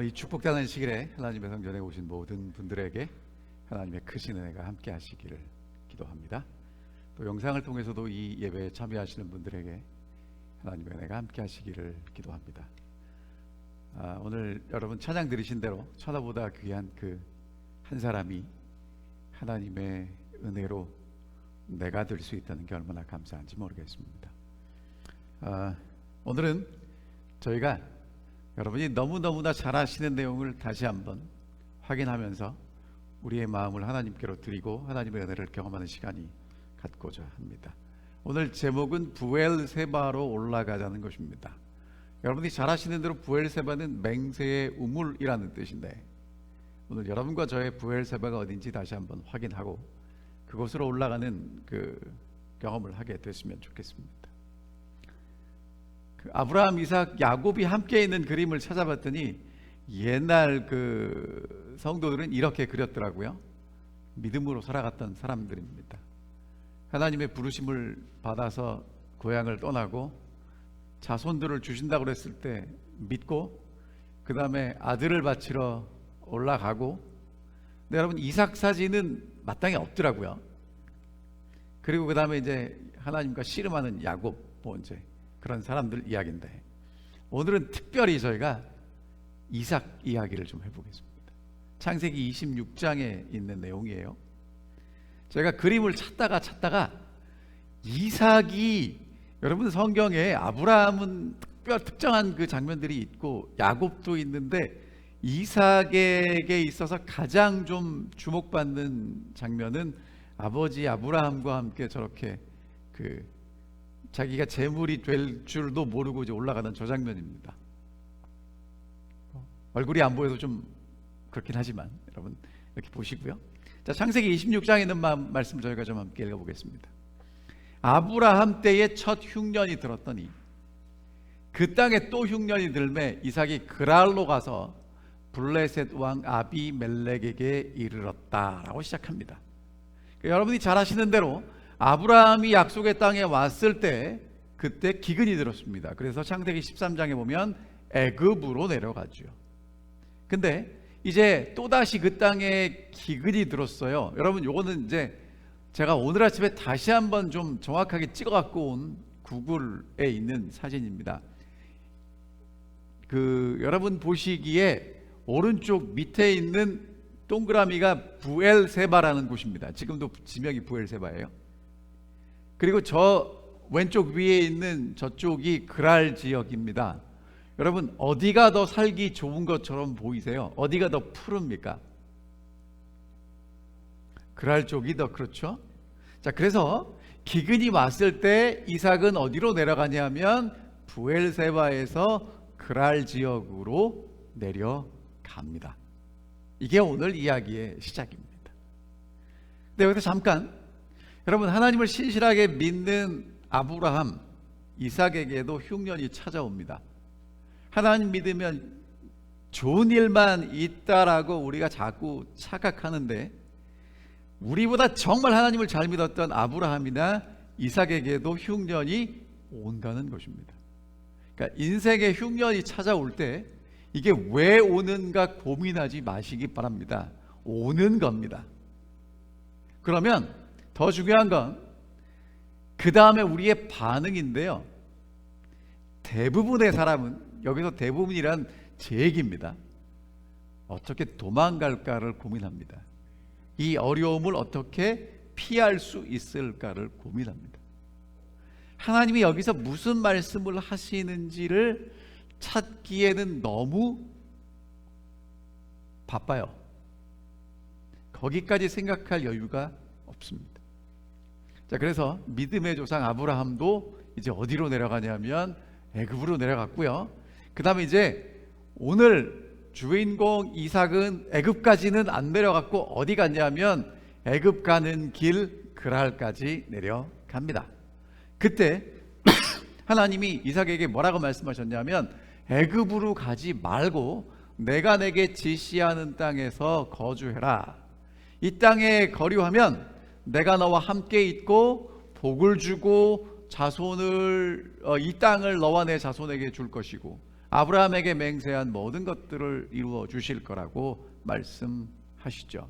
이 축복당하는 시기에 하나님의 성전에 오신 모든 분들에게 하나님의 크신 은혜가 함께 하시기를 기도합니다. 또 영상을 통해서도 이 예배에 참여하시는 분들에게 하나님의 은혜가 함께 하시기를 기도합니다. 오늘 여러분 찬양 들으신 대로 천하보다 귀한 그 한 사람이 하나님의 은혜로 내가 될 수 있다는 게 얼마나 감사한지 모르겠습니다. 오늘은 저희가 여러분이 너무너무나 잘 아시는 내용을 다시 한번 확인하면서 우리의 마음을 하나님께로 드리고 하나님의 은혜를 경험하는 시간이 갖고자 합니다. 오늘 제목은 부엘세바로 올라가자는 것입니다. 여러분이 잘 아시는 대로 부엘세바는 맹세의 우물이라는 뜻인데, 오늘 여러분과 저의 부엘세바가 어딘지 다시 한번 확인하고 그곳으로 올라가는 그 경험을 하게 됐으면 좋겠습니다. 아브라함, 이삭, 야곱이 함께 있는 그림을 찾아봤더니 옛날 그 성도들은 이렇게 그렸더라고요. 믿음으로 살아갔던 사람들입니다. 하나님의 부르심을 받아서 고향을 떠나고 자손들을 주신다고 그랬을 때 믿고, 그 다음에 아들을 바치러 올라가고, 근데 여러분 이삭 사진은 마땅히 없더라고요. 그리고 그 다음에 이제 하나님과 씨름하는 야곱, 뭐 이제 그런 사람들 이야기인데, 오늘은 특별히 저희가 이삭 이야기를 좀 해보겠습니다. 창세기 26장에 있는 내용이에요. 제가 그림을 찾다가 이삭이, 여러분 성경에 아브라함은 특정한 그 장면들이 있고 야곱도 있는데 이삭에게 있어서 가장 좀 주목받는 장면은 아버지 아브라함과 함께 저렇게 그 자기가 재물이 될 줄도 모르고 이제 올라가는 저 장면입니다. 얼굴이 안 보여도 좀 그렇긴 하지만 여러분 이렇게 보시고요. 자, 창세기 26장에 있는 말씀 저희가 좀 함께 읽어보겠습니다. 아브라함 때에 첫 흉년이 들었더니 그 땅에 또 흉년이 들매 이삭이 그랄로 가서 블레셋 왕 아비멜렉에게 이르렀다라고 시작합니다. 여러분이 잘 아시는 대로 아브라함이 약속의 땅에 왔을 때 그때 기근이 들었습니다. 그래서 창세기 13장에 보면 애굽으로 내려가죠. 근데 이제 또다시 그 땅에 기근이 들었어요. 여러분 요거는 이제 제가 오늘 아침에 다시 한번 좀 정확하게 찍어 갖고 온 구글에 있는 사진입니다. 여러분 보시기에 오른쪽 밑에 있는 동그라미가 부엘세바라는 곳입니다. 지금도 지명이 부엘세바예요. 그리고 저 왼쪽 위에 있는 저쪽이 그랄 지역입니다. 여러분 어디가 더 살기 좋은 것처럼 보이세요? 어디가 더 푸릅니까? 그랄 쪽이 더 그렇죠? 자, 그래서 기근이 왔을 때 이삭은 어디로 내려가냐면 부엘세바에서 그랄 지역으로 내려갑니다. 이게 오늘 이야기의 시작입니다. 근데 여기서 잠깐, 여러분 하나님을 신실하게 믿는 아브라함, 이삭에게도 흉년이 찾아옵니다. 하나님 믿으면 좋은 일만 있다라고 우리가 자꾸 착각하는데, 우리보다 정말 하나님을 잘 믿었던 아브라함이나 이삭에게도 흉년이 온다는 것입니다. 그러니까 인생의 흉년이 찾아올 때 이게 왜 오는가 고민하지 마시기 바랍니다. 오는 겁니다. 그러면 더 중요한 건 그 다음에 우리의 반응인데요. 대부분의 사람은, 여기서 대부분이란 제 얘기입니다, 어떻게 도망갈까를 고민합니다. 이 어려움을 어떻게 피할 수 있을까를 고민합니다. 하나님이 여기서 무슨 말씀을 하시는지를 찾기에는 너무 바빠요. 거기까지 생각할 여유가 없습니다. 자, 그래서 믿음의 조상 아브라함도 이제 어디로 내려가냐면 애굽으로 내려갔고요. 그 다음에 이제 오늘 주인공 이삭은 애굽까지는 안 내려갔고 어디 갔냐면 애굽 가는 길 그랄까지 내려갑니다. 그때 하나님이 이삭에게 뭐라고 말씀하셨냐면 애굽으로 가지 말고 내가 내게 지시하는 땅에서 거주해라. 이 땅에 거류하면 내가 너와 함께 있고 복을 주고 자손을 이 땅을 너와 내 자손에게 줄 것이고 아브라함에게 맹세한 모든 것들을 이루어 주실 거라고 말씀하시죠.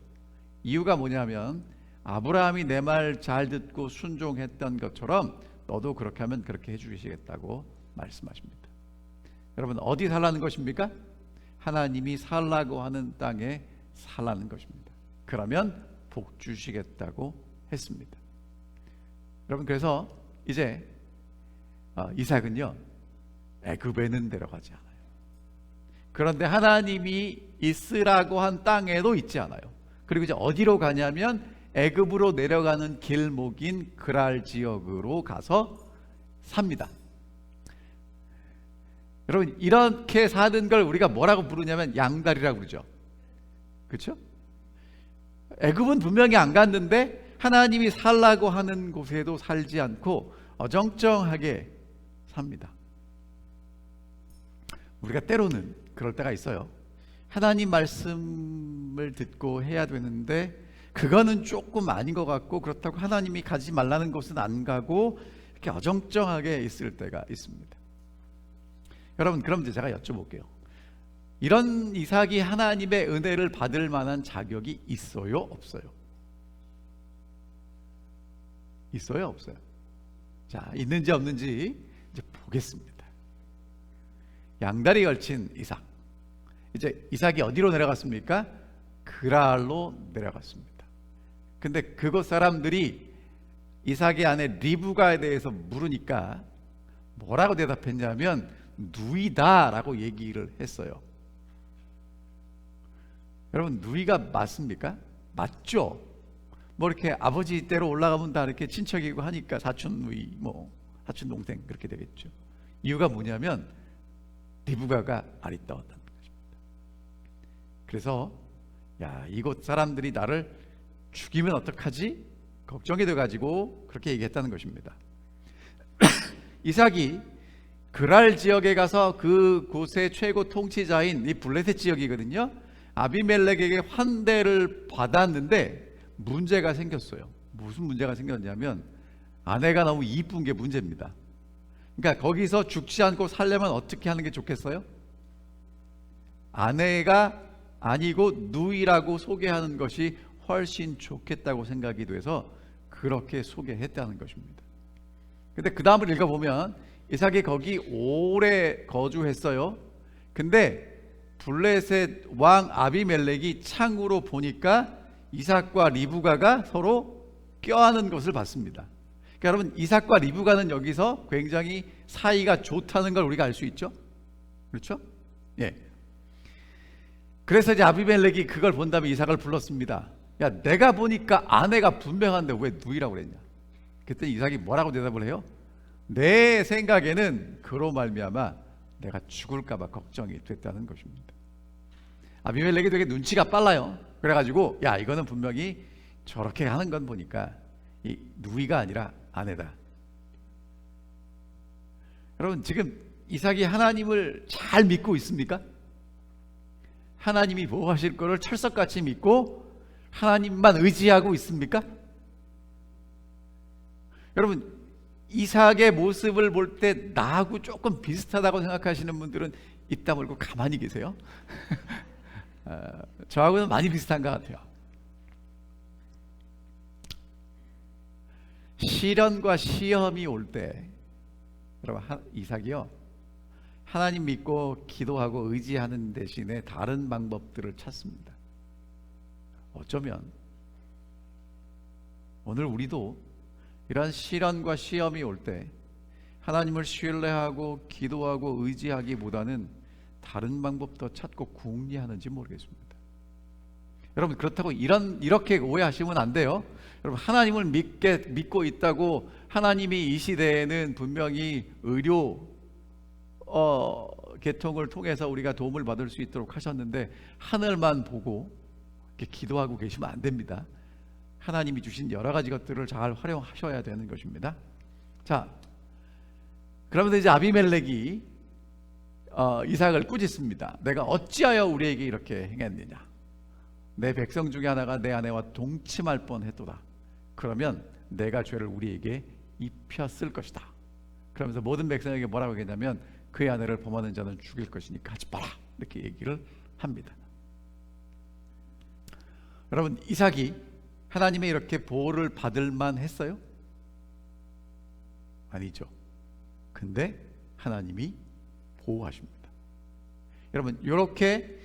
이유가 뭐냐면 아브라함이 내 말 잘 듣고 순종했던 것처럼 너도 그렇게 하면 그렇게 해주시겠다고 말씀하십니다. 여러분, 어디 살라는 것입니까? 하나님이 살라고 하는 땅에 살라는 것입니다. 그러면 복 주시겠다고 했습니다. 여러분, 그래서 이제 이삭은요, 애굽에는 데려가지 않아요. 그런데 하나님이 있으라고 한 땅에도 있지 않아요. 그리고 이제 어디로 가냐면 애굽으로 내려가는 길목인 그랄 지역으로 가서 삽니다. 여러분, 이렇게 사는 걸 우리가 뭐라고 부르냐면 양다리라고 그러죠. 그렇죠? 애굽은 분명히 안 갔는데 하나님이 살라고 하는 곳에도 살지 않고 어정쩡하게 삽니다. 우리가 때로는 그럴 때가 있어요. 하나님 말씀을 듣고 해야 되는데 그거는 조금 아닌 것 같고, 그렇다고 하나님이 가지 말라는 곳은 안 가고 이렇게 어정쩡하게 있을 때가 있습니다. 여러분, 그럼 이제 제가 여쭤볼게요. 이런 이삭이 하나님의 은혜를 받을 만한 자격이 있어요, 없어요? 있어요, 없어요? 자, 있는지 없는지 이제 보겠습니다. 양다리 걸친 이삭. 이제 이삭이 어디로 내려갔습니까? 그랄로 내려갔습니다. 근데 그곳 사람들이 이삭의 아내 리브가에 대해서 물으니까 뭐라고 대답했냐면 누이다라고 얘기를 했어요. 여러분, 누이가 맞습니까? 맞죠? 뭐 이렇게 아버지 댁으로 올라가면 다 이렇게 친척이고 하니까 사촌 누이, 뭐 사촌 동생 그렇게 되겠죠. 이유가 뭐냐면 리브가가 아리따웠다는 것입니다. 그래서 야, 이곳 사람들이 나를 죽이면 어떡하지? 걱정이 돼가지고 그렇게 얘기했다는 것입니다. 이삭이 그랄 지역에 가서 그곳의 최고 통치자인 이 블레셋 지역이거든요. 아비멜렉에게 환대를 받았는데 문제가 생겼어요. 무슨 문제가 생겼냐면 아내가 너무 이쁜 게 문제입니다. 그러니까 거기서 죽지 않고 살려면 어떻게 하는 게 좋겠어요? 아내가 아니고 누이라고 소개하는 것이 훨씬 좋겠다고 생각이 돼서 그렇게 소개했다는 것입니다. 근데 그 다음을 읽어보면 이삭이 거기 오래 거주했어요. 근데 블레셋 왕 아비멜렉이 창으로 보니까 이삭과 리브가가 서로 껴안은 것을 봤습니다. 그러니까 여러분, 이삭과 리브가는 여기서 굉장히 사이가 좋다는 걸 우리가 알 수 있죠. 그렇죠? 예. 그래서 이제 아비멜렉이 그걸 본 다음에 이삭을 불렀습니다. 야, 내가 보니까 아내가 분명한데 왜 누이라고 그랬냐? 그때 이삭이 뭐라고 대답을 해요? 내 생각에는 그로 말미암아 내가 죽을까 봐 걱정이 됐다는 것입니다. 아비멜렉이 되게 눈치가 빨라요. 그래가지고 야, 이거는 분명히 저렇게 하는 건 보니까 이 누이가 아니라 아내다. 여러분, 지금 이삭이 하나님을 잘 믿고 있습니까? 하나님이 뭐 하실 거를 철석같이 믿고 하나님만 의지하고 있습니까? 여러분, 이삭의 모습을 볼 때 나하고 조금 비슷하다고 생각하시는 분들은 입 다물고 가만히 계세요. 저하고는 많이 비슷한 것 같아요. 시련과 시험이 올 때 여러분, 이삭이요, 하나님 믿고 기도하고 의지하는 대신에 다른 방법들을 찾습니다. 어쩌면 오늘 우리도 이러한 시련과 시험이 올 때 하나님을 신뢰하고 기도하고 의지하기보다는 다른 방법도 찾고 궁리하는지 모르겠습니다. 여러분, 그렇다고 이렇게 오해하시면 안 돼요. 여러분, 하나님을 믿고 있다고 하나님이 이 시대에는 분명히 의료 계통을 통해서 우리가 도움을 받을 수 있도록 하셨는데 하늘만 보고 이렇게 기도하고 계시면 안 됩니다. 하나님이 주신 여러 가지 것들을 잘 활용하셔야 되는 것입니다. 자, 그러면서 이제 아비멜렉이 이삭을 꾸짖습니다. 내가 어찌하여 우리에게 이렇게 행했느냐? 내 백성 중에 하나가 내 아내와 동침할 뻔했도다. 그러면 내가 죄를 우리에게 입혔을 것이다. 그러면서 모든 백성에게 뭐라고 했냐면 그의 아내를 범하는 자는 죽일 것이니까 하지 마라, 이렇게 얘기를 합니다. 여러분, 이삭이 하나님의 이렇게 보호를 받을 만했어요? 아니죠. 근데 하나님이 보호하십니다. 여러분, 이렇게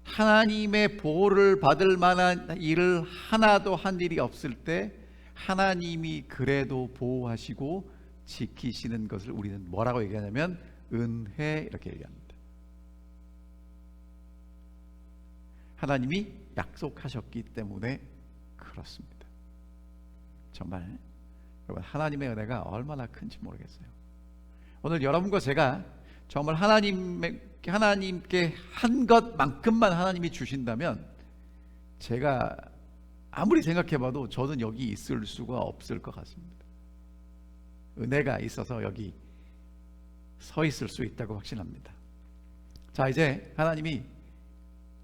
하나님의 보호를 받을 만한 일을 하나도 한 일이 없을 때 하나님이 그래도 보호하시고 지키시는 것을 우리는 뭐라고 얘기하냐면 은혜, 이렇게 얘기합니다. 하나님이 약속하셨기 때문에 그렇습니다. 정말 여러분, 하나님의 은혜가 얼마나 큰지 모르겠어요. 오늘 여러분과 제가 정말 하나님께 한 것만큼만 하나님이 주신다면, 제가 아무리 생각해봐도 저는 여기 있을 수가 없을 것 같습니다. 은혜가 있어서 여기 서 있을 수 있다고 확신합니다. 자, 이제 하나님이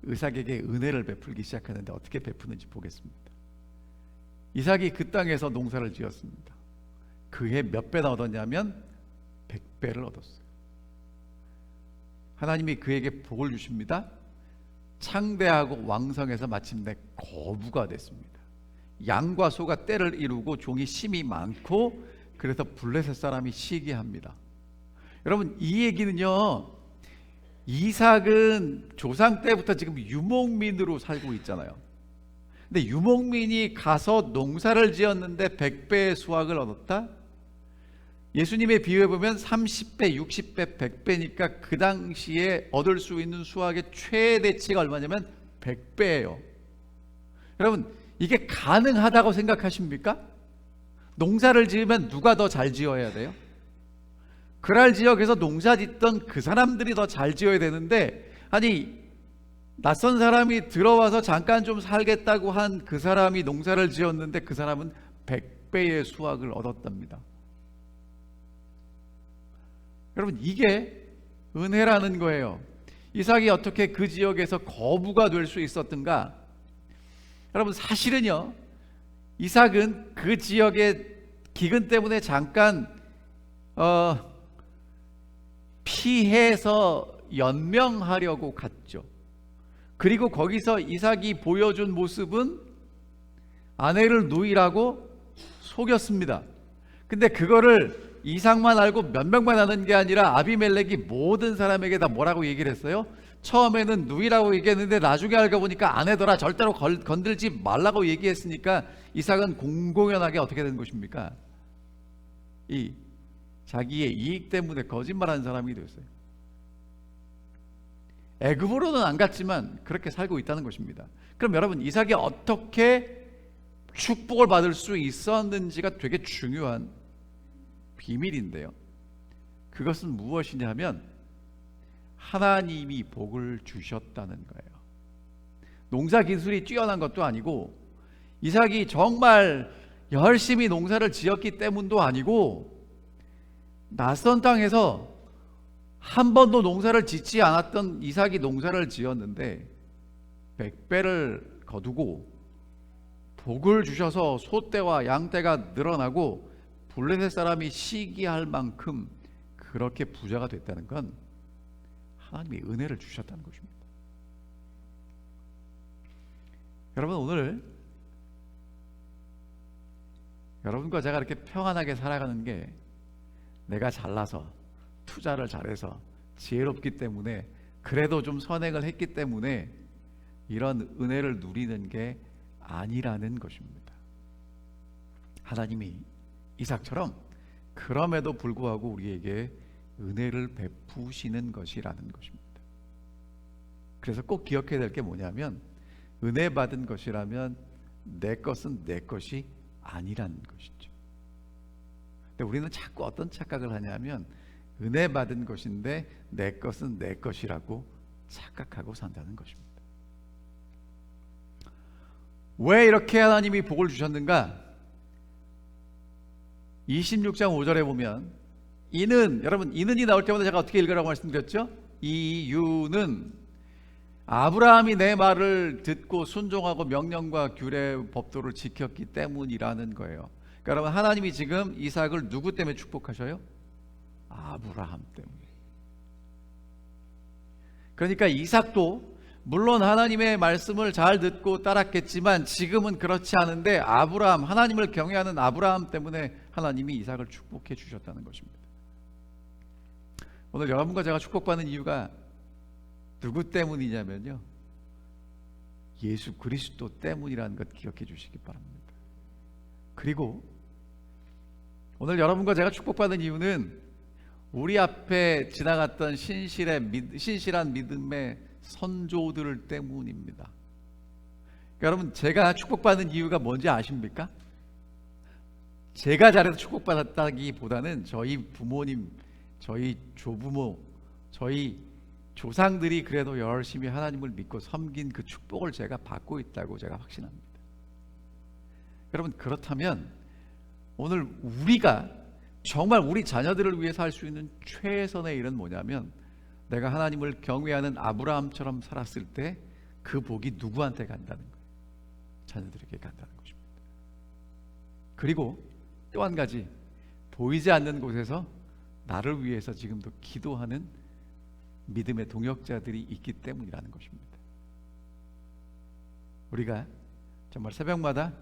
이삭에게 은혜를 베풀기 시작하는데 어떻게 베푸는지 보겠습니다. 이삭이 그 땅에서 농사를 지었습니다. 그해 몇 배나 얻었냐면 100배를 얻었어요. 하나님이 그에게 복을 주십니다. 창대하고 왕성해서 마침내 거부가 됐습니다. 양과 소가 떼를 이루고 종이 심이 많고, 그래서 블레셋 사람이 시기합니다. 여러분, 이 얘기는요, 이삭은 조상 때부터 지금 유목민으로 살고 있잖아요. 근데 유목민이 가서 농사를 지었는데 100배의 수확을 얻었다? 예수님의 비유에 보면 30배, 60배, 100배니까 그 당시에 얻을 수 있는 수확의 최대치가 얼마냐면 100배예요. 여러분, 이게 가능하다고 생각하십니까? 농사를 지으면 누가 더 잘 지어야 돼요? 그랄 지역에서 농사 짓던 그 사람들이 더 잘 지어야 되는데, 아니, 낯선 사람이 들어와서 잠깐 좀 살겠다고 한 그 사람이 농사를 지었는데 그 사람은 100배의 수확을 얻었답니다. 여러분, 이게 은혜라는 거예요. 이삭이 어떻게 그 지역에서 거부가 될 수 있었던가? 여러분, 사실은요, 이삭은 그 지역의 기근 때문에 잠깐 피해서 연명하려고 갔죠. 그리고 거기서 이삭이 보여준 모습은 아내를 누이라고 속였습니다. 근데 그거를 이삭만 알고 몇 명만 아는 게 아니라 아비멜렉이 모든 사람에게 다 뭐라고 얘기를 했어요? 처음에는 누이라고 얘기했는데 나중에 알고 보니까 아내더라, 절대로 건들지 말라고 얘기했으니까 이삭은 공공연하게 어떻게 된 것입니까? 이 자기의 이익 때문에 거짓말하는 사람이 되었어요. 애굽으로는 안 갔지만 그렇게 살고 있다는 것입니다. 그럼 여러분, 이삭이 어떻게 축복을 받을 수 있었는지가 되게 중요한 비밀인데요, 그것은 무엇이냐 하면 하나님이 복을 주셨다는 거예요. 농사 기술이 뛰어난 것도 아니고, 이삭이 정말 열심히 농사를 지었기 때문도 아니고, 낯선 땅에서 한 번도 농사를 짓지 않았던 이삭이 농사를 지었는데 100배를 거두고 복을 주셔서 소떼와 양떼가 늘어나고 블레셋 사람이 시기할 만큼 그렇게 부자가 됐다는 건 하나님이 은혜를 주셨다는 것입니다. 여러분, 오늘 여러분과 제가 이렇게 평안하게 살아가는 게 내가 잘나서, 투자를 잘해서, 지혜롭기 때문에, 그래도 좀 선행을 했기 때문에 이런 은혜를 누리는 게 아니라는 것입니다. 하나님이 이삭처럼 그럼에도 불구하고 우리에게 은혜를 베푸시는 것이라는 것입니다. 그래서 꼭 기억해야 될 게 뭐냐면, 은혜 받은 것이라면 내 것은 내 것이 아니라는 것이죠. 근데 우리는 자꾸 어떤 착각을 하냐면 은혜 받은 것인데 내 것은 내 것이라고 착각하고 산다는 것입니다. 왜 이렇게 하나님이 복을 주셨는가? 26장 5절에 보면 이는, 여러분, 이는이 나올 때마다 제가 어떻게 읽으라고 말씀드렸죠? 이유는 아브라함이 내 말을 듣고 순종하고 명령과 규례 법도를 지켰기 때문이라는 거예요. 그러니까 여러분, 하나님이 지금 이삭을 누구 때문에 축복하셔요? 아브라함 때문에. 그러니까 이삭도 물론 하나님의 말씀을 잘 듣고 따랐겠지만 지금은 그렇지 않은데 아브라함, 하나님을 경외하는 아브라함 때문에 하나님이 이삭을 축복해 주셨다는 것입니다. 오늘 여러분과 제가 축복받는 이유가 누구 때문이냐면요, 예수 그리스도 때문이라는 것 기억해 주시기 바랍니다. 그리고 오늘 여러분과 제가 축복받는 이유는 우리 앞에 지나갔던 신실한 믿음의 선조들 때문입니다. 그러니까 여러분, 제가 축복받는 이유가 뭔지 아십니까? 제가 잘해서 축복받았다기보다는 저희 부모님, 저희 조부모, 저희 조상들이 그래도 열심히 하나님을 믿고 섬긴 그 축복을 제가 받고 있다고 제가 확신합니다. 여러분, 그렇다면 오늘 우리가 정말 우리 자녀들을 위해서 할 수 있는 최선의 일은 뭐냐면, 내가 하나님을 경외하는 아브라함처럼 살았을 때 그 복이 누구한테 간다는 거예요? 자녀들에게 간다는 것입니다. 그리고 또 한 가지, 보이지 않는 곳에서 나를 위해서 지금도 기도하는 믿음의 동역자들이 있기 때문이라는 것입니다. 우리가 정말 새벽마다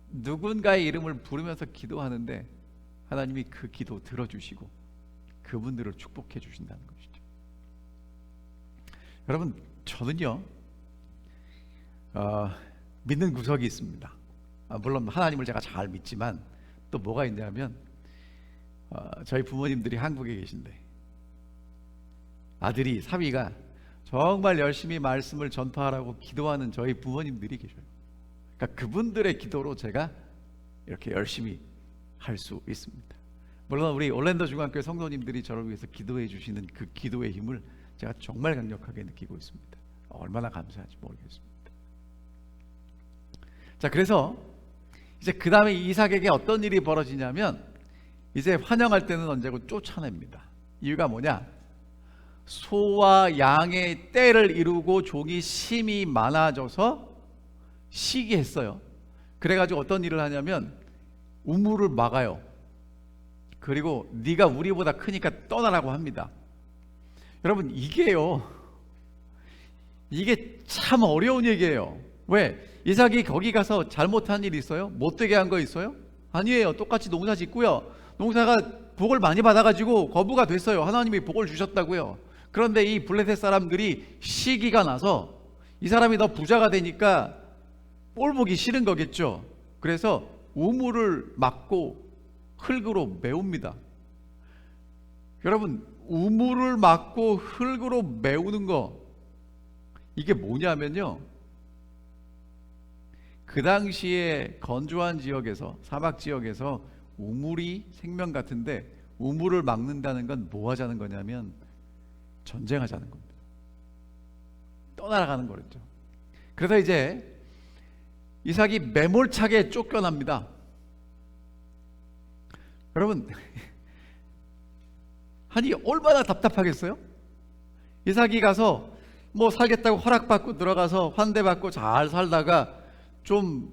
누군가의 이름을 부르면서 기도하는데 하나님이 그 기도 들어주시고 그분들을 축복해 주신다는 것이죠. 여러분, 저는요 믿는 구석이 있습니다. 물론 하나님을 제가 잘 믿지만 또 뭐가 있냐면, 저희 부모님들이 한국에 계신데 아들이 사위가 정말 열심히 말씀을 전파하라고 기도하는 저희 부모님들이 계셔요. 그러니까 그분들의 기도로 제가 이렇게 열심히 할 수 있습니다. 물론 우리 올랜도 중앙교회 성도님들이 저를 위해서 기도해 주시는 그 기도의 힘을 제가 정말 강력하게 느끼고 있습니다. 얼마나 감사한지 모르겠습니다. 자, 그래서 이제 그 다음에 이삭에게 어떤 일이 벌어지냐면, 이제 환영할 때는 언제고 쫓아냅니다. 이유가 뭐냐? 소와 양의 떼를 이루고 종이 심이 많아져서 시기했어요. 그래가지고 어떤 일을 하냐면 우물을 막아요. 그리고 네가 우리보다 크니까 떠나라고 합니다. 여러분, 이게 참 어려운 얘기예요. 왜? 이삭이 거기 가서 잘못한 일이 있어요? 못되게 한 거 있어요? 아니에요. 똑같이 농사 짓고요, 농사가 복을 많이 받아가지고 거부가 됐어요. 하나님이 복을 주셨다고요. 그런데 이 블레셋 사람들이 시기가 나서 이 사람이 더 부자가 되니까 꼴 보기 싫은 거겠죠. 그래서 우물을 막고 흙으로 메웁니다. 여러분, 우물을 막고 흙으로 메우는 거, 이게 뭐냐면요, 그 당시에 건조한 지역에서, 사막 지역에서 우물이 생명 같은데 우물을 막는다는 건 뭐 하자는 거냐면 전쟁하자는 겁니다. 떠나가는 거랬죠. 그래서 이제 이삭이 매몰차게 쫓겨납니다. 여러분, 아니 얼마나 답답하겠어요? 이삭이 가서 뭐 살겠다고 허락받고 들어가서 환대받고 잘 살다가 좀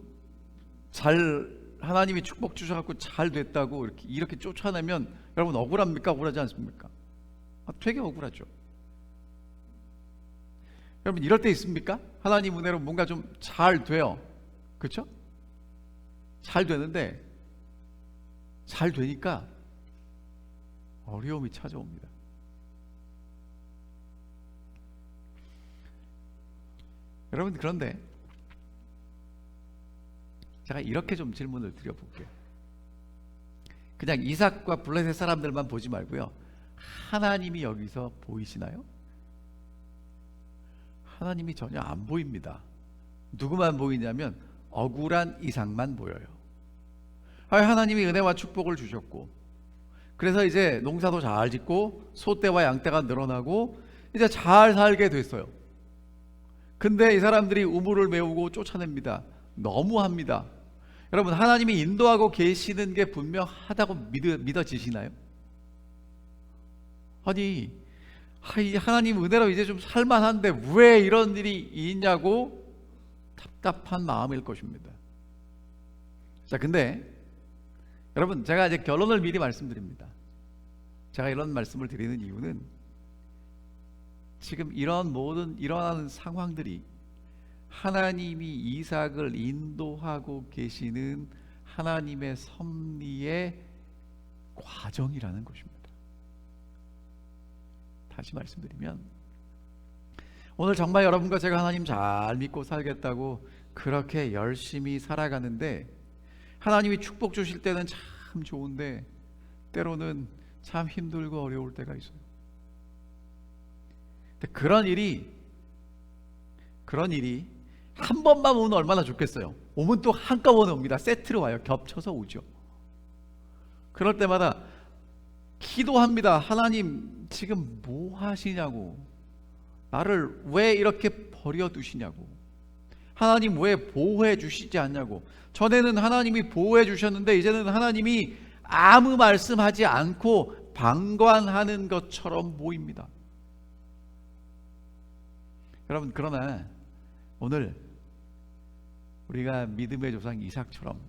잘, 하나님이 축복 주셔갖고 잘 됐다고 이렇게 쫓아내면 여러분 억울합니까? 억울하지 않습니까? 되게 억울하죠. 여러분, 이럴 때 있습니까? 하나님 은혜로 뭔가 좀 잘 돼요. 그렇죠? 잘 되는데 잘 되니까 어려움이 찾아옵니다. 여러분, 그런데 제가 이렇게 좀 질문을 드려볼게요. 그냥 이삭과 블레셋 사람들만 보지 말고요, 하나님이 여기서 보이시나요? 하나님이 전혀 안 보입니다. 누구만 보이냐면 억울한 이삭만 보여요. 하나님이 은혜와 축복을 주셨고, 그래서 이제 농사도 잘 짓고 소떼와 양떼가 늘어나고 이제 잘 살게 됐어요. 근데 이 사람들이 우물을 메우고 쫓아냅니다. 너무합니다. 여러분, 하나님이 인도하고 계시는 게 분명하다고 믿어지시나요? 아니, 하나님 은혜로 이제 좀 살만한데 왜 이런 일이 있냐고 답답한 마음일 것입니다. 자, 근데 여러분, 제가 이제 결론을 미리 말씀드립니다. 제가 이런 말씀을 드리는 이유는 지금 이런 모든 일어나는 상황들이 하나님이 이삭을 인도하고 계시는 하나님의 섭리의 과정이라는 것입니다. 다시 말씀드리면, 오늘 정말 여러분과 제가 하나님 잘 믿고 살겠다고 그렇게 열심히 살아가는데 하나님이 축복 주실 때는 참 좋은데 때로는 참 힘들고 어려울 때가 있어요. 근데 그런 일이 한 번만 오면 얼마나 좋겠어요. 오면 또 한꺼번에 옵니다. 세트로 와요. 겹쳐서 오죠. 그럴 때마다 기도합니다. 하나님 지금 뭐 하시냐고, 나를 왜 이렇게 버려두시냐고, 하나님 왜 보호해 주시지 않냐고. 전에는 하나님이 보호해 주셨는데 이제는 하나님이 아무 말씀하지 않고 방관하는 것처럼 보입니다. 여러분, 그러나 오늘 우리가 믿음의 조상 이삭처럼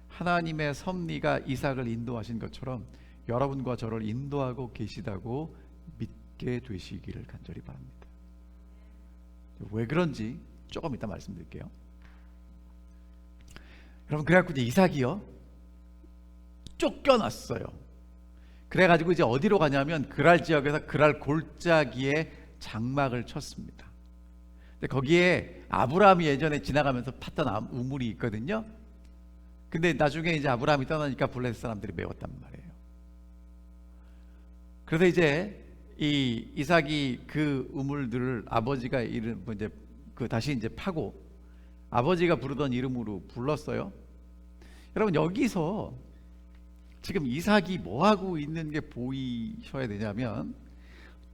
하나님의 섭리가 이삭을 인도하신 것처럼 여러분과 저를 인도하고 계시다고 믿게 되시기를 간절히 바랍니다. 왜 그런지 조금 이따 말씀드릴게요. 여러분, 그래갖고 이제 이삭이요 쫓겨났어요. 그래가지고 이제 어디로 가냐면 그랄 지역에서 그랄 골짜기에 장막을 쳤습니다. 근데 거기에 아브라함이 예전에 지나가면서 팠던 우물이 있거든요. 근데 나중에 이제 아브라함이 떠나니까 블레셋 사람들이 메웠단 말이에요. 그래서 이제 이 이삭이 그 우물들을 아버지가 이름 이제 다시 이제 파고 아버지가 부르던 이름으로 불렀어요. 여러분, 여기서 지금 이삭이 뭐 하고 있는 게 보이셔야 되냐면,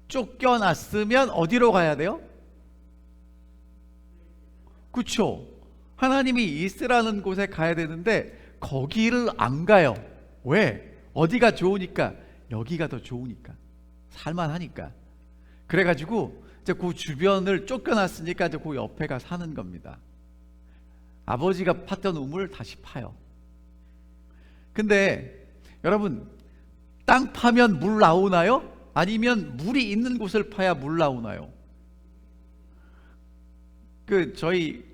쫓겨났으면 어디로 가야 돼요? 그렇죠. 하나님이 있으라는 곳에 가야 되는데 거기를 안 가요. 왜? 어디가 좋으니까? 여기가 더 좋으니까, 살만하니까. 그래가지고 이제 그 주변을 쫓겨났으니까 이제 그 옆에가 사는 겁니다. 아버지가 팠던 우물을 다시 파요. 근데 여러분, 땅 파면 물 나오나요? 아니면 물이 있는 곳을 파야 물 나오나요? 저희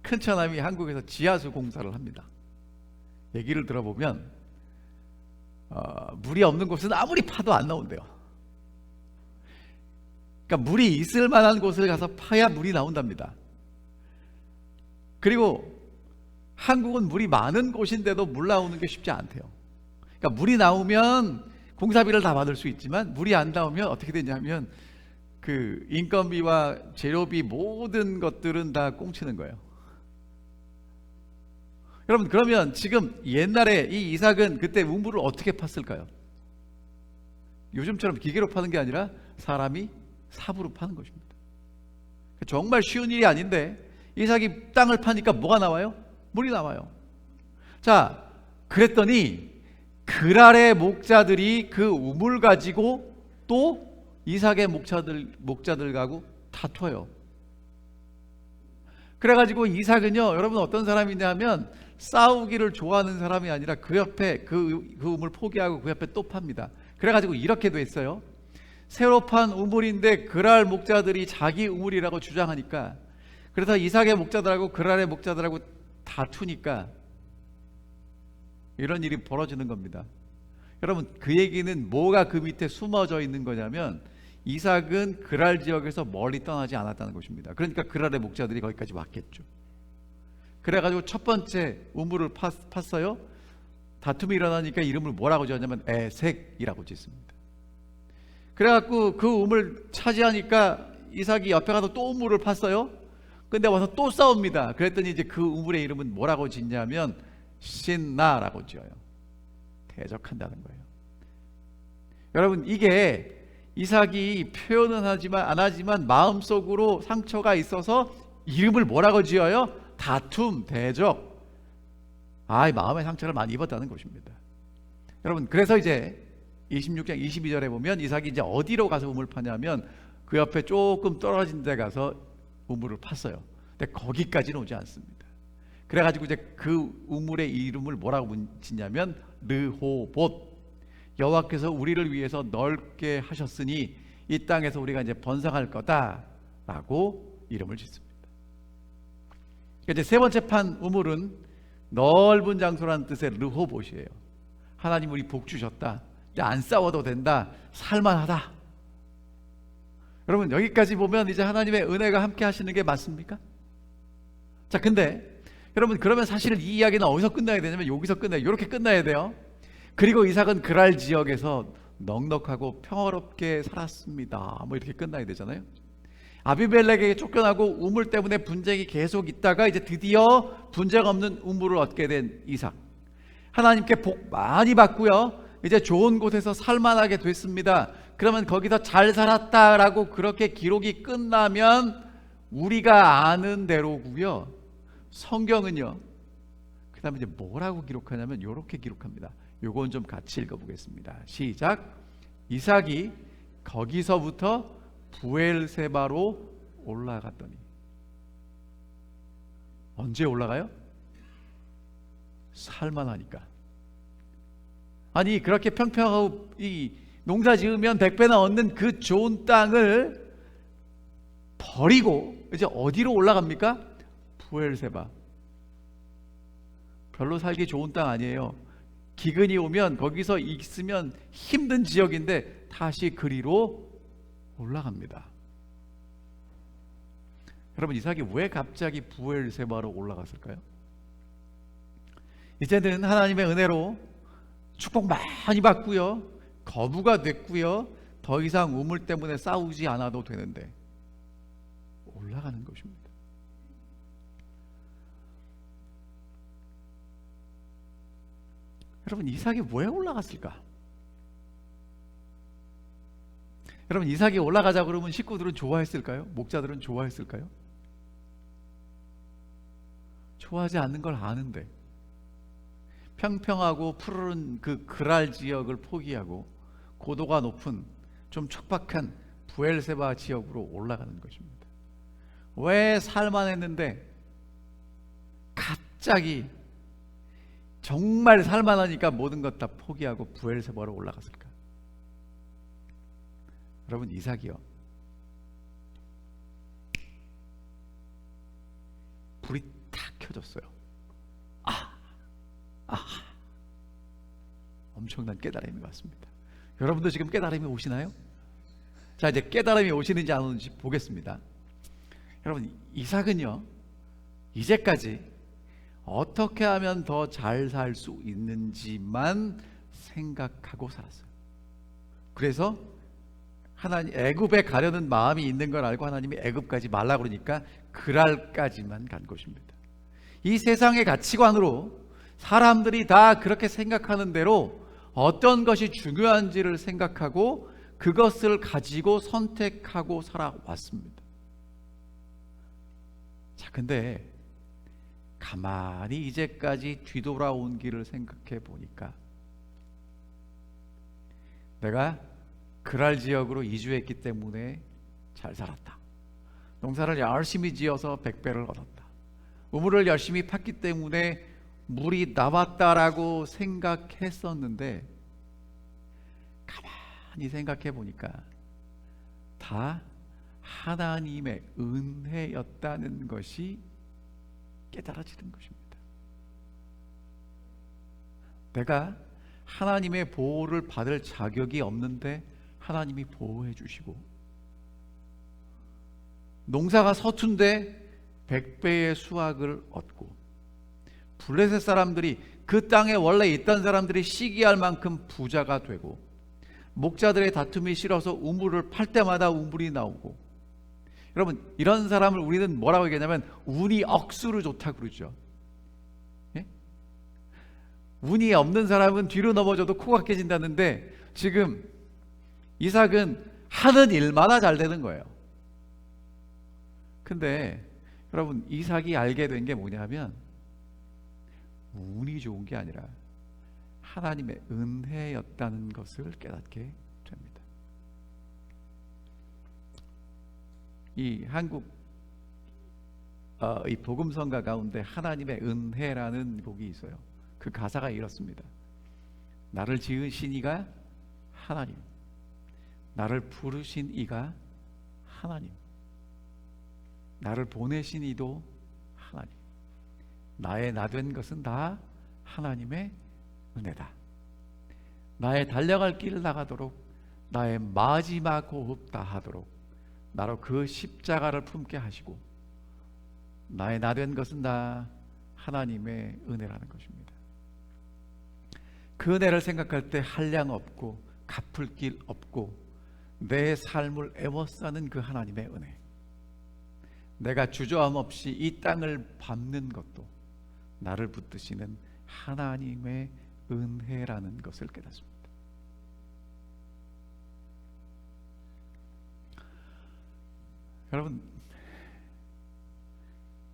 큰처남이 한국에서 지하수 공사를 합니다. 얘기를 들어보면 물이 없는 곳은 아무리 파도 안 나온대요. 그러니까 물이 있을 만한 곳을 가서 파야 물이 나온답니다. 그리고 한국은 물이 많은 곳인데도 물 나오는 게 쉽지 않대요. 그러니까 물이 나오면 공사비를 다 받을 수 있지만 물이 안 나오면 어떻게 되냐면 그 인건비와 재료비 모든 것들은 다 꽁치는 거예요. 여러분, 그러면 지금 옛날에 이 이삭은 그때 우물을 어떻게 팠을까요? 요즘처럼 기계로 파는 게 아니라 사람이 삽으로 파는 것입니다. 정말 쉬운 일이 아닌데 이삭이 땅을 파니까 뭐가 나와요? 물이 나와요. 자, 그랬더니 그랄의 목자들이 그 우물 가지고 또 이삭의 목자들하고 다퉈요. 그래가지고 이삭은요, 여러분 어떤 사람이냐면 싸우기를 좋아하는 사람이 아니라 그 옆에 그 우물 포기하고 그 옆에 또 팝니다. 그래가지고 이렇게 됐어요. 새로 판 우물인데 그랄 목자들이 자기 우물이라고 주장하니까, 그래서 이삭의 목자들하고 그랄의 목자들하고 다투니까 이런 일이 벌어지는 겁니다. 여러분, 그 얘기는 뭐가 그 밑에 숨어져 있는 거냐면 이삭은 그랄 지역에서 멀리 떠나지 않았다는 것입니다. 그러니까 그랄의 목자들이 거기까지 왔겠죠. 그래가지고 첫 번째 우물을 팠어요. 다툼이 일어나니까 이름을 뭐라고 지었냐면 에색이라고 짓습니다. 그래갖고 그 우물 차지하니까 이삭이 옆에 가서 또 우물을 팠어요. 근데 와서 또 싸웁니다. 그랬더니 이제 그 우물의 이름은 뭐라고 짓냐면 신나라고 지어요. 대적한다는 거예요. 여러분, 이게 이삭이 표현은 안 하지만 마음속으로 상처가 있어서 이름을 뭐라고 지어요? 다툼, 대적. 마음의 상처를 많이 입었다는 것입니다. 여러분, 그래서 이제 26장 22절에 보면 이삭이 이제 어디로 가서 우물 파냐면 그 옆에 조금 떨어진 데 가서 우물을 팠어요. 근데 거기까지는 오지 않습니다. 그래가지고 이제 그 우물의 이름을 뭐라고 짓냐면 르호봇, 여호와께서 우리를 위해서 넓게 하셨으니 이 땅에서 우리가 이제 번성할 거다라고 이름을 짓습니다. 이제 세 번째 판 우물은 넓은 장소라는 뜻의 르호봇이에요. 하나님 우리 복 주셨다. 이제 안 싸워도 된다. 살만하다. 여러분 여기까지 보면 이제 하나님의 은혜가 함께 하시는 게 맞습니까? 자, 근데 여러분 그러면 사실 이 이야기는 어디서 끝나야 되냐면 여기서 끝나요. 이렇게 끝나야 돼요. 그리고 이삭은 그랄 지역에서 넉넉하고 평화롭게 살았습니다. 뭐 이렇게 끝나야 되잖아요. 아비멜렉에게 쫓겨나고 우물 때문에 분쟁이 계속 있다가 이제 드디어 분쟁 없는 우물을 얻게 된 이삭. 하나님께 복 많이 받고요. 이제 좋은 곳에서 살만하게 됐습니다. 그러면 거기서 잘 살았다라고 그렇게 기록이 끝나면 우리가 아는 대로고요. 성경은요. 그 다음에 이제 뭐라고 기록하냐면 이렇게 기록합니다. 요건 좀 같이 읽어보겠습니다. 시작. 이삭이 거기서부터 부엘세바로 올라갔더니. 언제 올라가요? 살만하니까. 아니 그렇게 평평하고 이 농사 지으면 100배나 얻는 그 좋은 땅을 버리고 이제 어디로 올라갑니까? 부엘세바. 별로 살기 좋은 땅 아니에요. 기근이 오면 거기서 있으면 힘든 지역인데 다시 그리로 올라갑니다. 여러분 이삭이 왜 갑자기 부엘세바로 올라갔을까요? 이제는 하나님의 은혜로 축복 많이 받고요. 거부가 됐고요. 더 이상 우물 때문에 싸우지 않아도 되는데 올라가는 것입니다. 여러분 이삭이 왜 올라갔을까? 여러분 이삭이 올라가자 그러면 식구들은 좋아했을까요? 목자들은 좋아했을까요? 좋아하지 않는 걸 아는데 평평하고 푸르른 그 그랄 지역을 포기하고 고도가 높은 좀 척박한 부엘세바 지역으로 올라가는 것입니다. 왜 살만했는데 갑자기 정말 살만하니까 모든 것 다 포기하고 부엘세바로 올라갔을까? 여러분 이삭이요, 불이 탁 켜졌어요. 엄청난 깨달음이 왔습니다. 여러분도 지금 깨달음이 오시나요? 자, 이제 깨달음이 오시는지 안 오는지 보겠습니다. 여러분 이삭은요 이제까지 어떻게 하면 더 잘 살 수 있는지만 생각하고 살았어요. 그래서 하나님 애굽에 가려는 마음이 있는 걸 알고 하나님이 애굽까지 말라 그러니까 그랄까지만 간 것입니다. 이 세상의 가치관으로 사람들이 다 그렇게 생각하는 대로 어떤 것이 중요한지를 생각하고 그것을 가지고 선택하고 살아왔습니다. 자, 근데 가만히 이제까지 뒤돌아온 길을 생각해 보니까 내가 그랄 지역으로 이주했기 때문에 잘 살았다. 농사를 열심히 지어서 100배를 얻었다. 우물을 열심히 팠기 때문에 물이 나왔다라고 생각했었는데 가만히 생각해 보니까 다 하나님의 은혜였다는 것이 깨달아지는 것입니다. 내가 하나님의 보호를 받을 자격이 없는데 하나님이 보호해 주시고, 농사가 서툰데 100배의 수확을 얻고, 블레셋 사람들이 그 땅에 원래 있던 사람들이 시기할 만큼 부자가 되고, 목자들의 다툼이 싫어서 우물을 팔 때마다 우물이 나오고. 여러분 이런 사람을 우리는 뭐라고 얘기하냐면 운이 억수로 좋다고 그러죠. 예? 운이 없는 사람은 뒤로 넘어져도 코가 깨진다는데 지금 이삭은 하는 일마다 잘 되는 거예요. 근데 여러분 이삭이 알게 된 게 뭐냐면 운이 좋은 게 아니라 하나님의 은혜였다는 것을 깨닫게 됩니다. 이 한국 이 복음성가 가운데 하나님의 은혜라는 곡이 있어요. 그 가사가 이렇습니다. 나를 지으신 이가 하나님, 나를 부르신 이가 하나님, 나를 보내신 이도 하나님, 나의 나 된 것은 다 하나님의 은혜다. 나의 달려갈 길을 나가도록, 나의 마지막 호흡 다 하도록 나로 그 십자가를 품게 하시고, 나의 나 된 것은 다 하나님의 은혜라는 것입니다. 그 은혜를 생각할 때 한량 없고 갚을 길 없고 내 삶을 애워싸는 그 하나님의 은혜, 내가 주저함 없이 이 땅을 밟는 것도 나를 붙드시는 하나님의 은혜라는 것을 깨닫습니다. 여러분,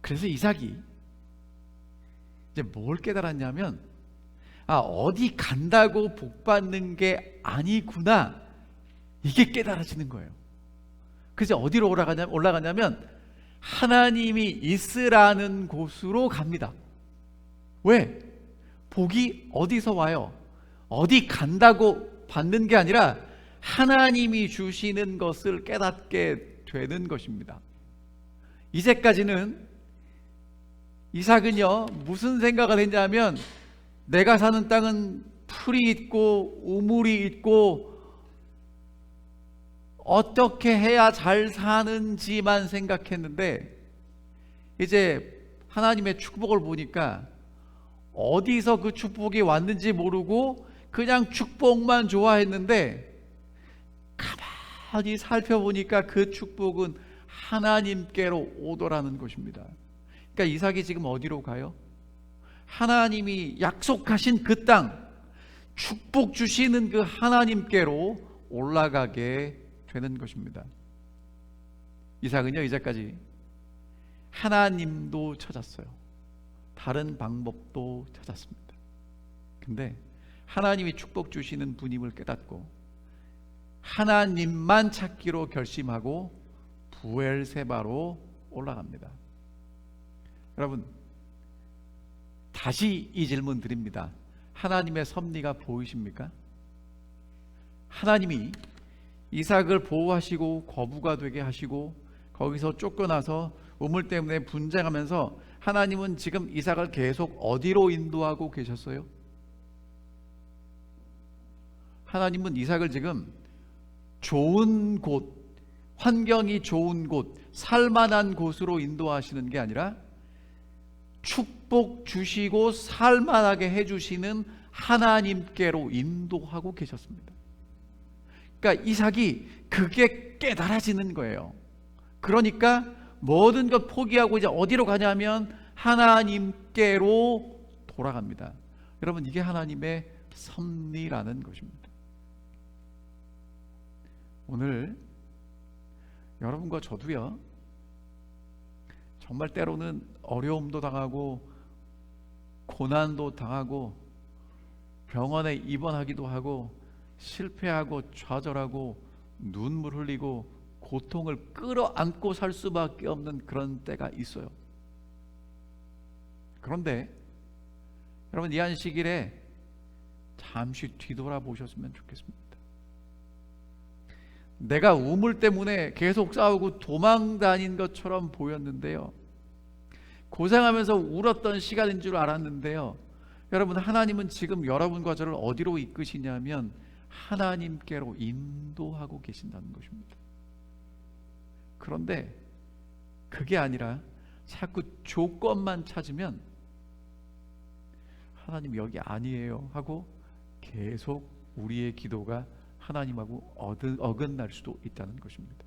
그래서 이삭이 이제 뭘 깨달았냐면, 어디 간다고 복 받는 게 아니구나, 이게 깨달아지는 거예요. 그래서 어디로 올라가냐면 하나님이 있으라는 곳으로 갑니다. 왜? 복이 어디서 와요? 어디 간다고 받는 게 아니라 하나님이 주시는 것을 깨닫게 되는 것입니다. 이제까지는 이삭은요, 무슨 생각을 했냐면, 내가 사는 땅은 풀이 있고 우물이 있고 어떻게 해야 잘 사는지만 생각했는데, 이제 하나님의 축복을 보니까 어디서 그 축복이 왔는지 모르고 그냥 축복만 좋아했는데, 가만히 살펴보니까 그 축복은 하나님께로 오더라는 것입니다. 그러니까 이삭이 지금 어디로 가요? 하나님이 약속하신 그 땅, 축복 주시는 그 하나님께로 올라가게 되는 것입니다. 이삭은요, 이제까지 하나님도 찾았어요. 다른 방법도 찾았습니다. 근데 하나님이 축복 주시는 분임을 깨닫고 하나님만 찾기로 결심하고 부엘세바로 올라갑니다. 여러분, 다시 이 질문 드립니다. 하나님의 섭리가 보이십니까? 하나님이 이삭을 보호하시고 거부가 되게 하시고 거기서 쫓겨나서 우물 때문에 분쟁하면서 하나님은 지금 이삭을 계속 어디로 인도하고 계셨어요? 하나님은 이삭을 지금 좋은 곳, 환경이 좋은 곳, 살만한 곳으로 인도하시는 게 아니라 축복 주시고 살만하게 해주시는 하나님께로 인도하고 계셨습니다. 그러니까 이삭이 그게 깨달아지는 거예요. 그러니까 모든 것 포기하고 이제 어디로 가냐면 하나님께로 돌아갑니다. 여러분, 이게 하나님의 섭리라는 것입니다. 오늘 여러분과 저도요, 정말 때로는 어려움도 당하고 고난도 당하고 병원에 입원하기도 하고 실패하고 좌절하고 눈물 흘리고 고통을 끌어안고 살 수밖에 없는 그런 때가 있어요. 그런데 여러분, 이 안식일에 잠시 뒤돌아보셨으면 좋겠습니다. 내가 우물 때문에 계속 싸우고 도망 다닌 것처럼 보였는데요, 고생하면서 울었던 시간인 줄 알았는데요, 여러분, 하나님은 지금 여러분과 저를 어디로 이끄시냐면 하나님께로 인도하고 계신다는 것입니다. 그런데 그게 아니라 자꾸 조건만 찾으면 하나님 여기 아니에요 하고 계속 우리의 기도가 하나님하고 어긋날 수도 있다는 것입니다.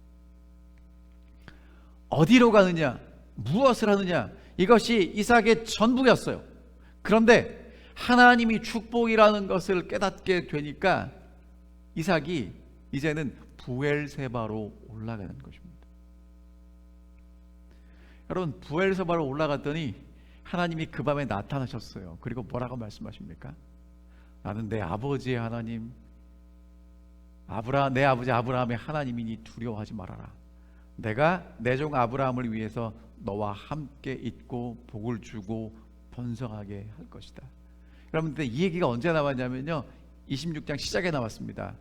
어디로 가느냐, 무엇을 하느냐, 이것이 이삭의 전부였어요. 그런데 하나님이 축복이라는 것을 깨닫게 되니까 이삭이 이제는 부엘세바로 올라가는 것입니다. 여러분, 부엘세바로 올라갔더니 하나님이 그 밤에 나타나셨어요. 그리고 뭐라고 말씀하십니까? 나는 내 아버지의 하나님, 내 아버지 아브라함의 하나님이니 두려워하지 말아라. 내가 내 종 아브라함을 위해서 너와 함께 있고 복을 주고 번성하게 할 것이다. 여러분, 근데 이 얘기가 언제 나왔냐면요, 26장 시작에 나왔습니다.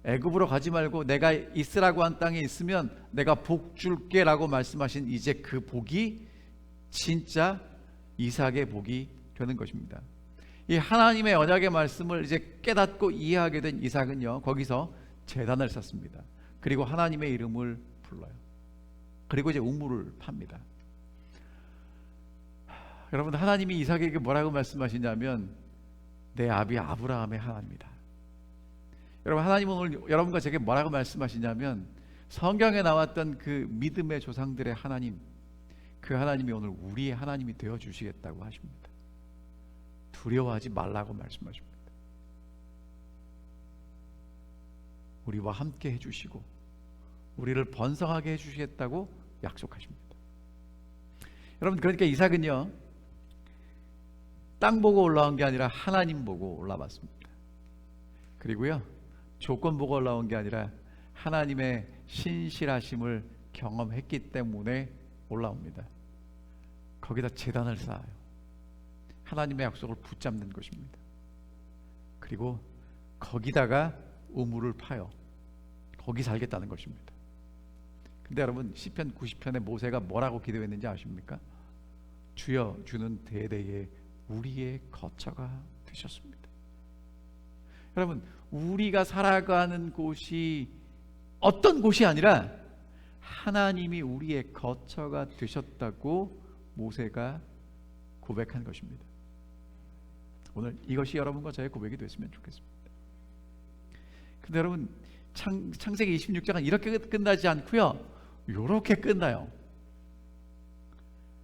애굽으로 가지 말고 내가 있으라고 한 땅에 있으면 내가 복 줄게 라고 말씀하신 이제 그 복이 진짜 이삭의 복이 되는 것입니다. 이 하나님의 언약의 말씀을 이제 깨닫고 이해하게 된 이삭은요, 거기서 제단을 쌓습니다. 그리고 하나님의 이름을 불러요. 그리고 이제 우물을 팝니다. 여러분, 하나님이 이삭에게 뭐라고 말씀하시냐면 내 아비 아브라함의 하나님이다. 여러분, 하나님은 오늘 여러분과 제게 뭐라고 말씀하시냐면 성경에 나왔던 그 믿음의 조상들의 하나님, 그 하나님이 오늘 우리의 하나님이 되어 주시겠다고 하십니다. 두려워하지 말라고 말씀하십니다. 우리와 함께 해주시고 우리를 번성하게 해주시겠다고 약속하십니다. 여러분, 그러니까 이삭은요, 땅 보고 올라온 게 아니라 하나님 보고 올라왔습니다. 그리고요, 조건 보고 올라온 게 아니라 하나님의 신실하심을 경험했기 때문에 올라옵니다. 거기다 제단을 쌓아요. 하나님의 약속을 붙잡는 것입니다. 그리고 거기다가 우물을 파요. 거기 살겠다는 것입니다. 근데 여러분, 시편 90편에 모세가 뭐라고 기도했는지 아십니까? 주여, 주는 대대에 우리의 거처가 되셨습니다. 여러분, 우리가 살아가는 곳이 어떤 곳이 아니라 하나님이 우리의 거처가 되셨다고 모세가 고백한 것입니다. 오늘 이것이 여러분과 저의 고백이 됐으면 좋겠습니다. 근데 여러분, 창세기 26장은 이렇게 끝나지 않고요, 이렇게 끝나요.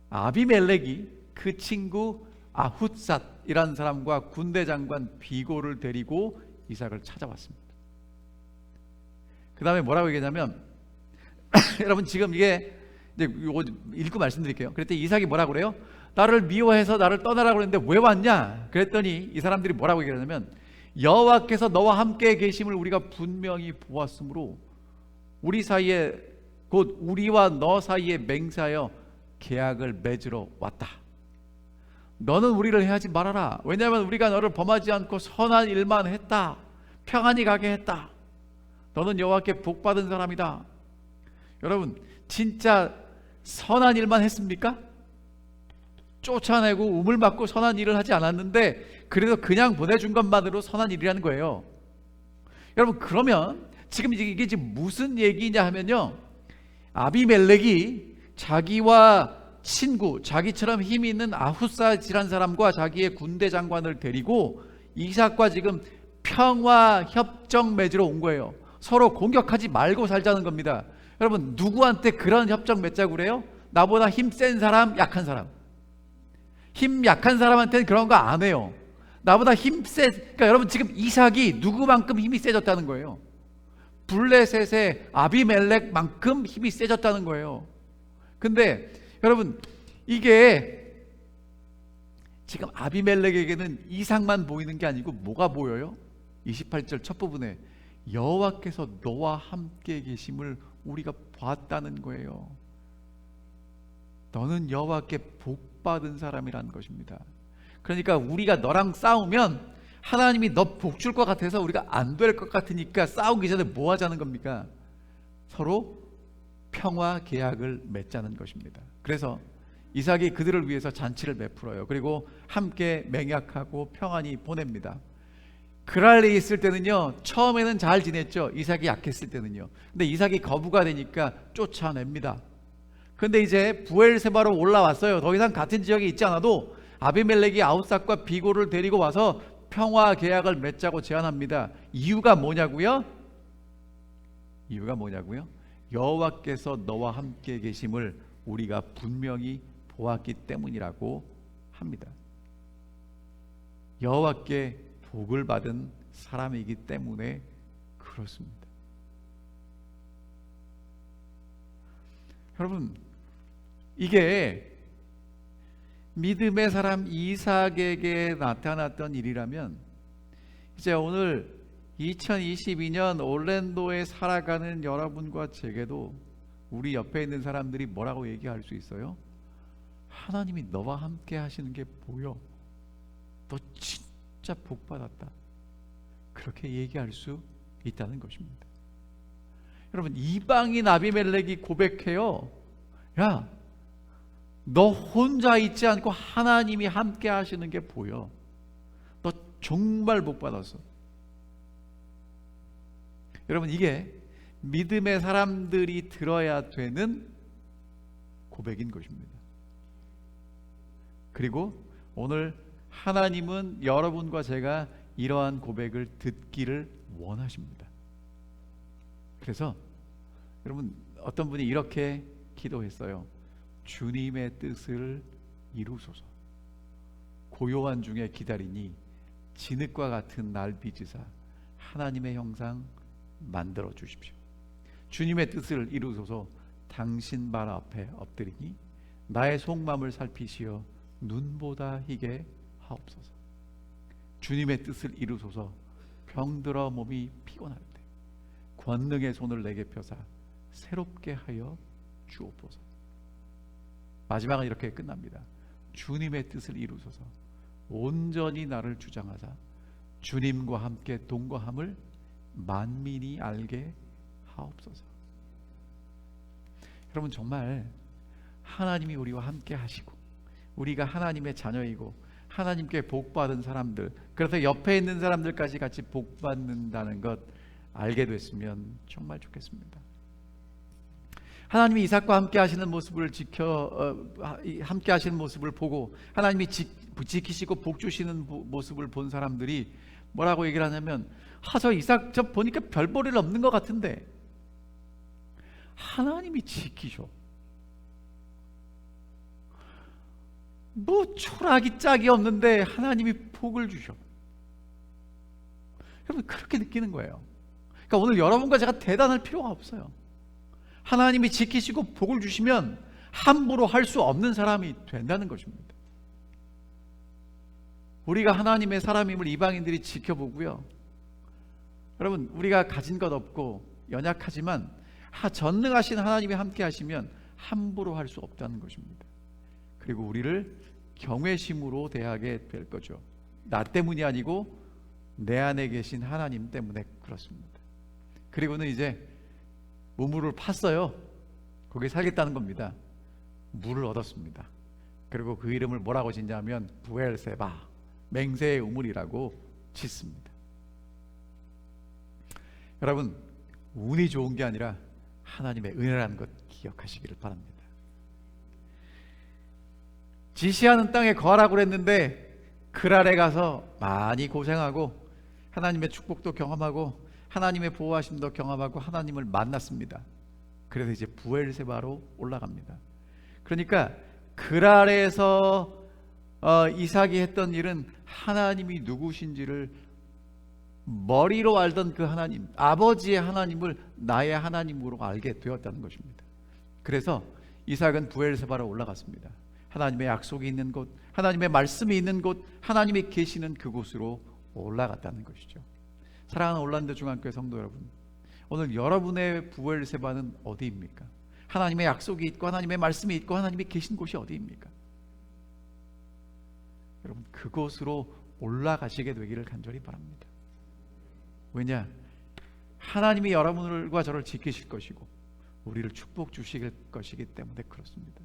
아비멜렉이 그 친구 아훗삿이라는 사람과 군대 장관 비고를 데리고 이삭을 찾아왔습니다. 그 다음에 뭐라고 얘기하냐면 여러분, 지금 이게 이제 읽고 말씀드릴게요. 그랬더니 이삭이 뭐라고 그래요? 나를 미워해서 나를 떠나라고 그랬는데 왜 왔냐? 그랬더니 이 사람들이 뭐라고 얘기하냐면 여호와께서 너와 함께 계심을 우리가 분명히 보았으므로 우리 사이에, 곧 우리와 너 사이에 맹세하여 계약을 맺으러 왔다. 너는 우리를 해하지 말아라. 왜냐하면 우리가 너를 범하지 않고 선한 일만 했다. 평안히 가게 했다. 너는 여호와께 복받은 사람이다. 여러분, 진짜 선한 일만 했습니까? 쫓아내고 우물 맞고 선한 일을 하지 않았는데 그래도 그냥 보내준 것만으로 선한 일이라는 거예요. 여러분, 그러면 지금 이게 지금 무슨 얘기냐 하면요, 아비멜렉이 자기와 친구, 자기처럼 힘이 있는 아훗삿이라는 사람과 자기의 군대 장관을 데리고 이삭과 지금 평화 협정 맺으러 온 거예요. 서로 공격하지 말고 살자는 겁니다. 여러분, 누구한테 그런 협정 맺자고 그래요? 나보다 힘 센 사람, 약한 사람. 힘 약한 사람한테는 그런 거 안 해요. 나보다 그러니까 여러분, 지금 이삭이 누구만큼 힘이 세졌다는 거예요? 블레셋의 아비멜렉만큼 힘이 세졌다는 거예요. 근데 여러분, 이게 지금 아비멜렉에게는 이삭만 보이는 게 아니고 뭐가 보여요? 28절 첫 부분에 여호와께서 너와 함께 계심을 우리가 봤다는 거예요. 너는 여호와께 복받은 사람이라는 것입니다. 그러니까 우리가 너랑 싸우면 하나님이 너 복 줄 것 같아서 우리가 안 될 것 같으니까 싸우기 전에 뭐 하자는 겁니까? 서로 평화 계약을 맺자는 것입니다. 그래서 이삭이 그들을 위해서 잔치를 베풀어요. 그리고 함께 맹약하고 평안히 보냅니다. 그랄에 있을 때는요, 처음에는 잘 지냈죠. 이삭이 약했을 때는요. 근데 이삭이 거부가 되니까 쫓아냅니다. 근데 이제 부엘세바로 올라왔어요. 더 이상 같은 지역에 있지 않아도 아비멜렉이 아웃삭과 비고를 데리고 와서 평화 계약을 맺자고 제안합니다. 이유가 뭐냐고요? 여호와께서 너와 함께 계심을 우리가 분명히 보았기 때문이라고 합니다. 여호와께 복을 받은 사람이기 때문에 그렇습니다. 여러분, 이게 믿음의 사람 이삭에게 나타났던 일이라면 이제 오늘 2022년 올랜도에 살아가는 여러분과 제게도 우리 옆에 있는 사람들이 뭐라고 얘기할 수 있어요? 하나님이 너와 함께 하시는 게 보여. 너 진짜 복 받았다. 그렇게 얘기할 수 있다는 것입니다. 여러분, 이방인 아비멜렉이 고백해요. 야, 너 혼자 있지 않고 하나님이 함께 하시는 게 보여. 너 정말 복 받았어. 여러분, 이게 믿음의 사람들이 들어야 되는 고백인 것입니다. 그리고 오늘 하나님은 여러분과 제가 이러한 고백을 듣기를 원하십니다. 그래서 여러분, 어떤 분이 이렇게 기도했어요. 주님의 뜻을 이루소서. 고요한 중에 기다리니 진흙과 같은 날 빚으사 하나님의 형상 만들어 주십시오. 주님의 뜻을 이루소서. 당신 발 앞에 엎드리니 나의 속마음을 살피시어 눈보다 희게 하옵소서. 주님의 뜻을 이루소서. 병들어 몸이 피곤할 때 권능의 손을 내게 펴사 새롭게 하여 주옵소서. 마지막은 이렇게 끝납니다. 주님의 뜻을 이루소서. 온전히 나를 주장하사 주님과 함께 동거함을 만민이 알게 하옵소서. 여러분, 정말 하나님이 우리와 함께 하시고 우리가 하나님의 자녀이고 하나님께 복받은 사람들, 그래서 옆에 있는 사람들까지 같이 복받는다는 것 알게 됐으면 정말 좋겠습니다. 하나님이 이삭과 함께 하시는 모습을 함께 하시는 모습을 보고 하나님이 지키시고 복 주시는 모습을 본 사람들이 뭐라고 얘기를 하냐면, 저 이삭 저 보니까 별 볼 일 없는 것 같은데 하나님이 지키셔. 뭐 초락이 짝이 없는데 하나님이 복을 주셔. 여러분, 그렇게 느끼는 거예요. 그러니까 오늘 여러분과 제가 대단할 필요가 없어요. 하나님이 지키시고 복을 주시면 함부로 할 수 없는 사람이 된다는 것입니다. 우리가 하나님의 사람임을 이방인들이 지켜보고요. 여러분, 우리가 가진 것 없고 연약하지만 전능하신 하나님이 함께 하시면 함부로 할 수 없다는 것입니다. 그리고 우리를 경외심으로 대하게 될 거죠. 나 때문이 아니고 내 안에 계신 하나님 때문에 그렇습니다. 그리고는 이제 우물을 팠어요. 거기 살겠다는 겁니다. 물을 얻었습니다. 그리고 그 이름을 뭐라고 짓냐면 부엘세바, 맹세의 우물이라고 짓습니다. 여러분, 운이 좋은 게 아니라 하나님의 은혜라는 것 기억하시기를 바랍니다. 지시하는 땅에 거하라고 그랬는데 그랄에 가서 많이 고생하고 하나님의 축복도 경험하고 하나님의 보호하심도 경험하고 하나님을 만났습니다. 그래서 이제 부엘세바로 올라갑니다. 그러니까 그랄에서 이삭이 했던 일은 하나님이 누구신지를 머리로 알던 그 하나님, 아버지의 하나님을 나의 하나님으로 알게 되었다는 것입니다. 그래서 이삭은 부엘세바로 올라갔습니다. 하나님의 약속이 있는 곳, 하나님의 말씀이 있는 곳, 하나님이 계시는 그곳으로 올라갔다는 것이죠. 사랑하는 올란도 중앙교회 성도 여러분, 오늘 여러분의 부엘세바는 어디입니까? 하나님의 약속이 있고 하나님의 말씀이 있고 하나님이 계신 곳이 어디입니까? 여러분, 그곳으로 올라가시게 되기를 간절히 바랍니다. 왜냐? 하나님이 여러분과 저를 지키실 것이고 우리를 축복 주실 것이기 때문에 그렇습니다.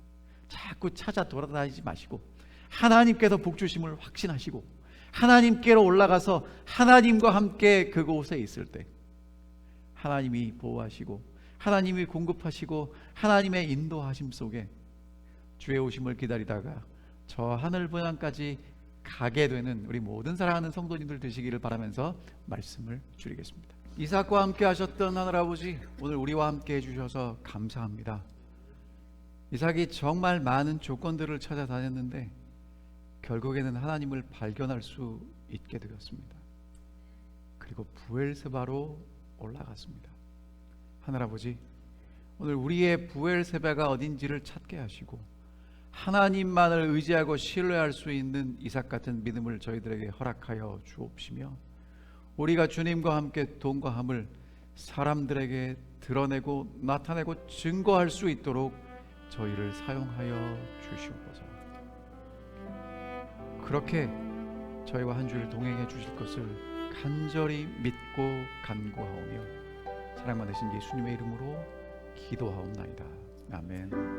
자꾸 찾아 돌아다니지 마시고 하나님께서 복 주심을 확신하시고 하나님께로 올라가서 하나님과 함께 그곳에 있을 때 하나님이 보호하시고 하나님이 공급하시고 하나님의 인도하심 속에 주의 오심을 기다리다가 저 하늘 분양까지 가게 되는 우리 모든 사랑하는 성도님들 되시기를 바라면서 말씀을 줄이겠습니다. 이삭과 함께 하셨던 하늘아버지, 오늘 우리와 함께 해주셔서 감사합니다. 이삭이 정말 많은 조건들을 찾아다녔는데 결국에는 하나님을 발견할 수 있게 되었습니다. 그리고 부엘세바로 올라갔습니다. 하늘아버지, 오늘 우리의 부엘세바가 어딘지를 찾게 하시고 하나님만을 의지하고 신뢰할 수 있는 이삭 같은 믿음을 저희들에게 허락하여 주옵시며 우리가 주님과 함께 동거함을 사람들에게 드러내고 나타내고 증거할 수 있도록 저희를 사용하여 주시옵소서. 그렇게 저희와 한 주를 동행해 주실 것을 간절히 믿고 간구하오며 사랑 많으신 예수님의 이름으로 기도하옵나이다. 아멘.